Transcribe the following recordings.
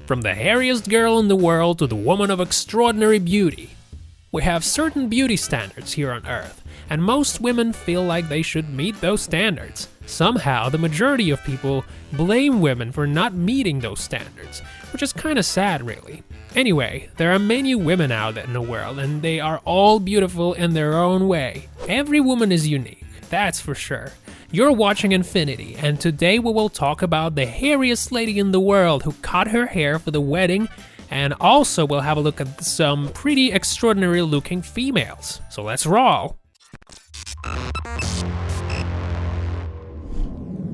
From the hairiest girl in the world to the woman of extraordinary beauty. We have certain beauty standards here on Earth, and most women feel like they should meet those standards. Somehow, the majority of people blame women for not meeting those standards, which is kinda sad really. Anyway, there are many women out there in the world, and they are all beautiful in their own way. Every woman is unique, that's for sure. You're watching Infinity, and today we will talk about the hairiest lady in the world who cut her hair for the wedding, and also we'll have a look at some pretty extraordinary looking females. So let's roll!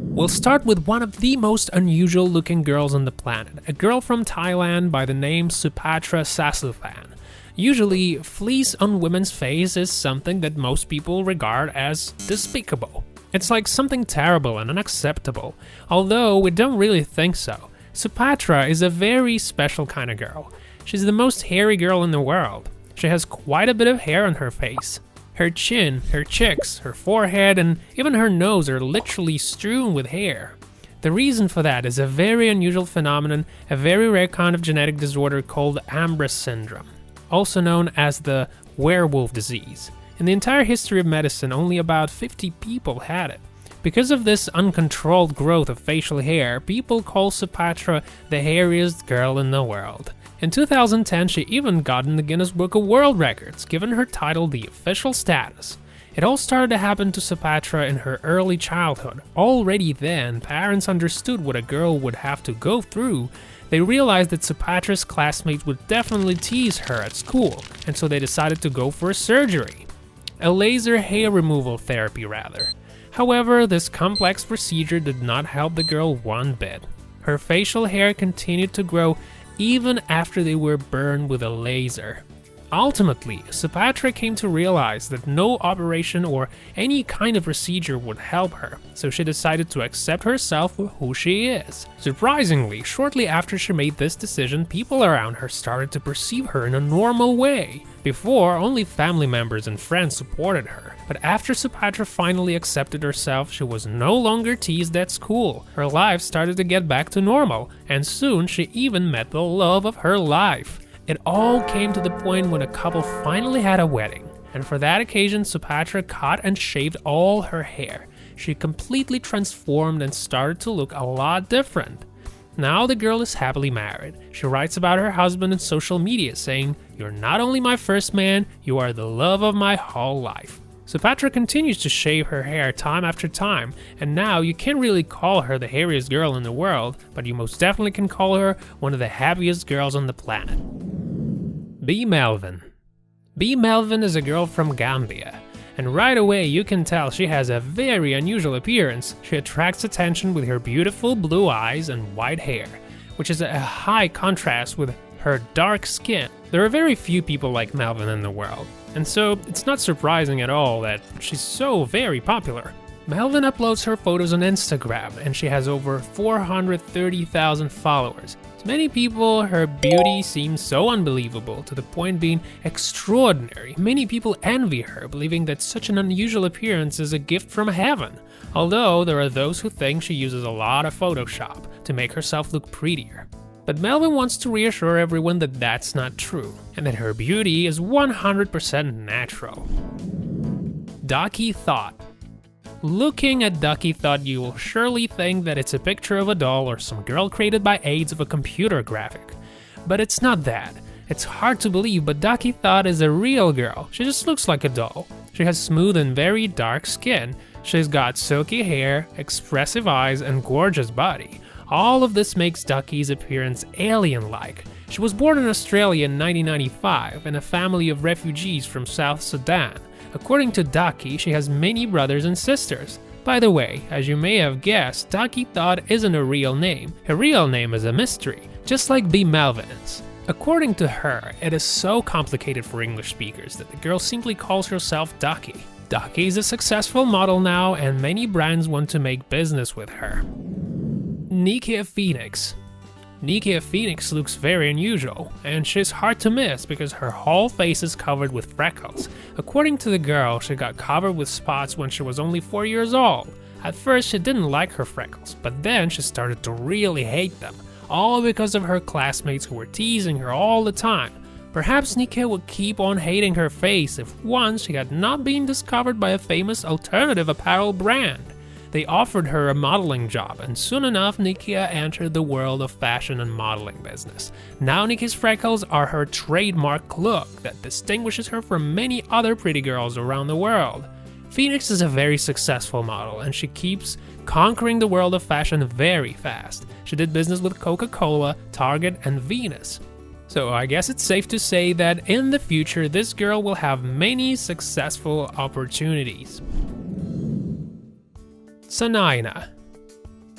We'll start with one of the most unusual looking girls on the planet, a girl from Thailand by the name Supatra Sasuphan. Usually, fleece on women's face is something that most people regard as despicable. It's like something terrible and unacceptable, although we don't really think so. Supatra is a very special kind of girl. She's the most hairy girl in the world. She has quite a bit of hair on her face. Her chin, her cheeks, her forehead, and even her nose are literally strewn with hair. The reason for that is a very unusual phenomenon, a very rare kind of genetic disorder called Ambras syndrome, also known as the werewolf disease. In the entire history of medicine, only about 50 people had it. Because of this uncontrolled growth of facial hair, people call Supatra the hairiest girl in the world. In 2010, she even got in the Guinness Book of World Records, given her title the official status. It all started to happen to Supatra in her early childhood. Already then, parents understood what a girl would have to go through. They realized that Supatra's classmates would definitely tease her at school, and so they decided to go for a surgery. A laser hair removal therapy, rather. However, this complex procedure did not help the girl one bit. Her facial hair continued to grow even after they were burned with a laser. Ultimately, Supatra came to realize that no operation or any kind of procedure would help her, so she decided to accept herself for who she is. Surprisingly, shortly after she made this decision, people around her started to perceive her in a normal way. Before, only family members and friends supported her, but after Supatra finally accepted herself, she was no longer teased at school. Her life started to get back to normal, and soon she even met the love of her life. It all came to the point when a couple finally had a wedding, and for that occasion Supatra cut and shaved all her hair. She completely transformed and started to look a lot different. Now the girl is happily married. She writes about her husband in social media saying, "You're not only my first man, you are the love of my whole life." Supatra continues to shave her hair time after time, and now you can't really call her the hairiest girl in the world, but you most definitely can call her one of the happiest girls on the planet. B. Melvin. B. Melvin is a girl from Gambia, and right away you can tell she has a very unusual appearance. She attracts attention with her beautiful blue eyes and white hair, which is a high contrast with her dark skin. There are very few people like Melvin in the world, and so it's not surprising at all that she's so very popular. Melvin uploads her photos on Instagram, and she has over 430,000 followers. To many people, her beauty seems so unbelievable, to the point being extraordinary. Many people envy her, believing that such an unusual appearance is a gift from heaven. Although there are those who think she uses a lot of Photoshop to make herself look prettier. But Melvin wants to reassure everyone that that's not true, and that her beauty is 100% natural. Ducky Thought. Looking at Ducky Thought, you will surely think that it's a picture of a doll or some girl created by aids of a computer graphic. But it's not that. It's hard to believe, but Ducky Thought is a real girl. She just looks like a doll. She has smooth and very dark skin. She's got silky hair, expressive eyes, and gorgeous body. All of this makes Ducky's appearance alien-like. She was born in Australia in 1995 in a family of refugees from South Sudan. According to Ducky, she has many brothers and sisters. By the way, as you may have guessed, Ducky Thought isn't a real name. Her real name is a mystery, just like B. Melvin is. According to her, it is so complicated for English speakers that the girl simply calls herself Ducky. Ducky is a successful model now, and many brands want to make business with her. Nikki of Phoenix. Nikki of Phoenix looks very unusual, and she's hard to miss because her whole face is covered with freckles. According to the girl, she got covered with spots when she was only 4 years old. At first she didn't like her freckles, but then she started to really hate them. all because of her classmates who were teasing her all the time. Perhaps Nikki would keep on hating her face if once she had not been discovered by a famous alternative apparel brand. They offered her a modeling job, and soon enough Nikki entered the world of fashion and modeling business. Now Nikki's freckles are her trademark look that distinguishes her from many other pretty girls around the world. Phoenix is a very successful model, and she keeps conquering the world of fashion very fast. She did business with Coca-Cola, Target, and Venus. So I guess it's safe to say that in the future this girl will have many successful opportunities. Tanayna.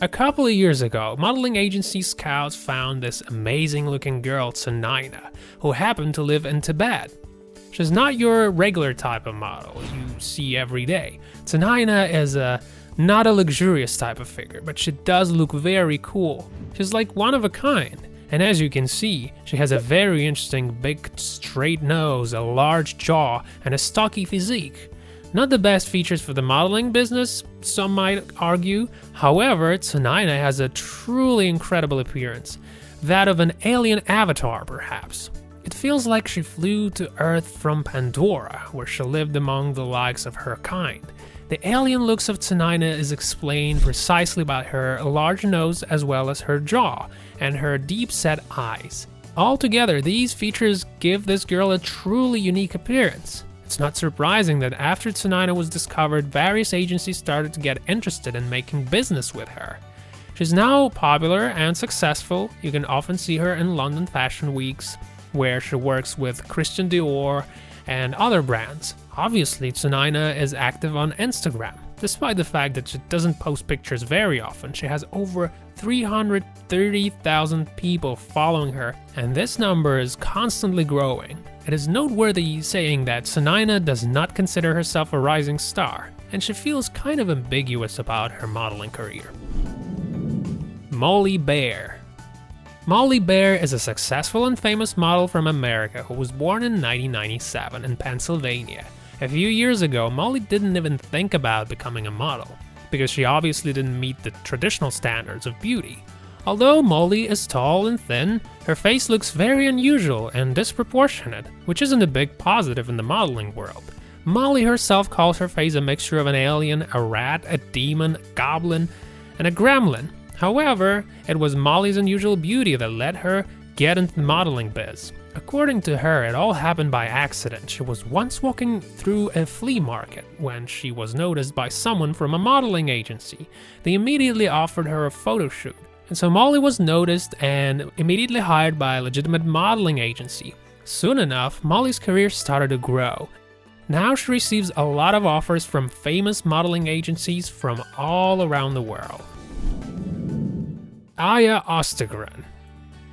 A couple of years ago, modeling agency scouts found this amazing looking girl Tanayna, who happened to live in Tibet. She's not your regular type of model you see every day. Tanayna is not a luxurious type of figure, but she does look very cool. She's like one of a kind. And as you can see, she has a very interesting big straight nose, a large jaw, and a stocky physique. Not the best features for the modeling business, some might argue. However, Tanayna has a truly incredible appearance, that of an alien avatar perhaps. It feels like she flew to Earth from Pandora, where she lived among the likes of her kind. The alien looks of Tanayna is explained precisely by her large nose as well as her jaw, and her deep-set eyes. Altogether, these features give this girl a truly unique appearance. It's not surprising that after Tanayna was discovered, various agencies started to get interested in making business with her. She's now popular and successful. You can often see her in London fashion weeks, where she works with Christian Dior and other brands. Obviously, Tanayna is active on Instagram. Despite the fact that she doesn't post pictures very often, she has over 330,000 people following her, and this number is constantly growing. It is noteworthy saying that Tanayna does not consider herself a rising star, and she feels kind of ambiguous about her modeling career. Molly Bear. Molly Bear is a successful and famous model from America who was born in 1997 in Pennsylvania. A few years ago, Molly didn't even think about becoming a model, because she obviously didn't meet the traditional standards of beauty. Although Molly is tall and thin, her face looks very unusual and disproportionate, which isn't a big positive in the modeling world. Molly herself calls her face a mixture of an alien, a rat, a demon, a goblin, and a gremlin. However, it was Molly's unusual beauty that let her get into the modeling biz. According to her, it all happened by accident. She was once walking through a flea market when she was noticed by someone from a modeling agency. They immediately offered her a photo shoot. And so Molly was noticed and immediately hired by a legitimate modeling agency. Soon enough, Molly's career started to grow. Now she receives a lot of offers from famous modeling agencies from all around the world. Ostgren.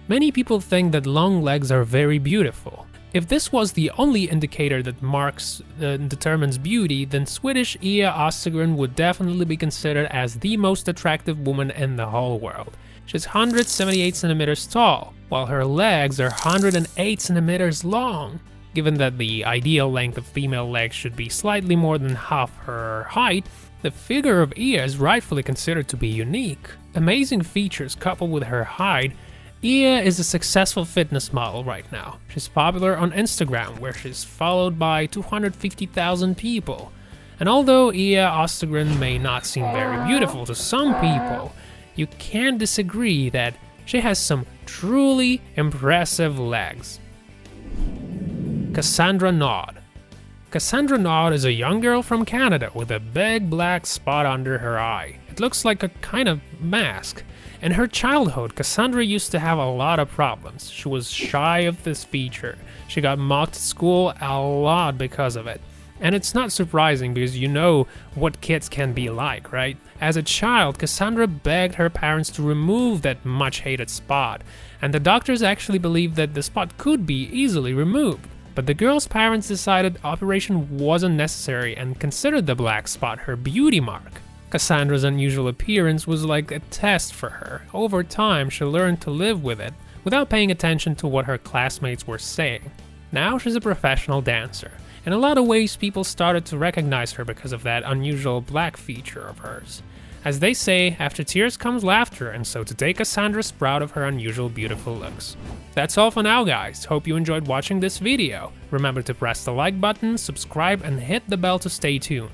Many people think that long legs are very beautiful. If this was the only indicator that determines beauty, then Swedish Ostgren would definitely be considered as the most attractive woman in the whole world. She's 178 centimeters tall, while her legs are 108 centimeters long. Given that the ideal length of female legs should be slightly more than half her height, the figure of Ia is rightfully considered to be unique. Amazing features coupled with her height, Ia is a successful fitness model right now. She's popular on Instagram, where she's followed by 250,000 people. And although Ia Ostgren may not seem very beautiful to some people, you can't disagree that she has some truly impressive legs. Cassandra Naught. Cassandra Naught is a young girl from Canada with a big black spot under her eye. It looks like a kind of mask. In her childhood, Cassandra used to have a lot of problems. She was shy of this feature. She got mocked at school a lot because of it. And it's not surprising because you know what kids can be like, right? As a child, Cassandra begged her parents to remove that much-hated spot, and the doctors actually believed that the spot could be easily removed. But the girl's parents decided operation wasn't necessary and considered the black spot her beauty mark. Cassandra's unusual appearance was like a test for her. Over time, she learned to live with it, without paying attention to what her classmates were saying. Now she's a professional dancer. In a lot of ways, people started to recognize her because of that unusual black feature of hers. As they say, after tears comes laughter, and so today Cassandra's proud of her unusual beautiful looks. That's all for now, guys. Hope you enjoyed watching this video. Remember to press the like button, subscribe, and hit the bell to stay tuned.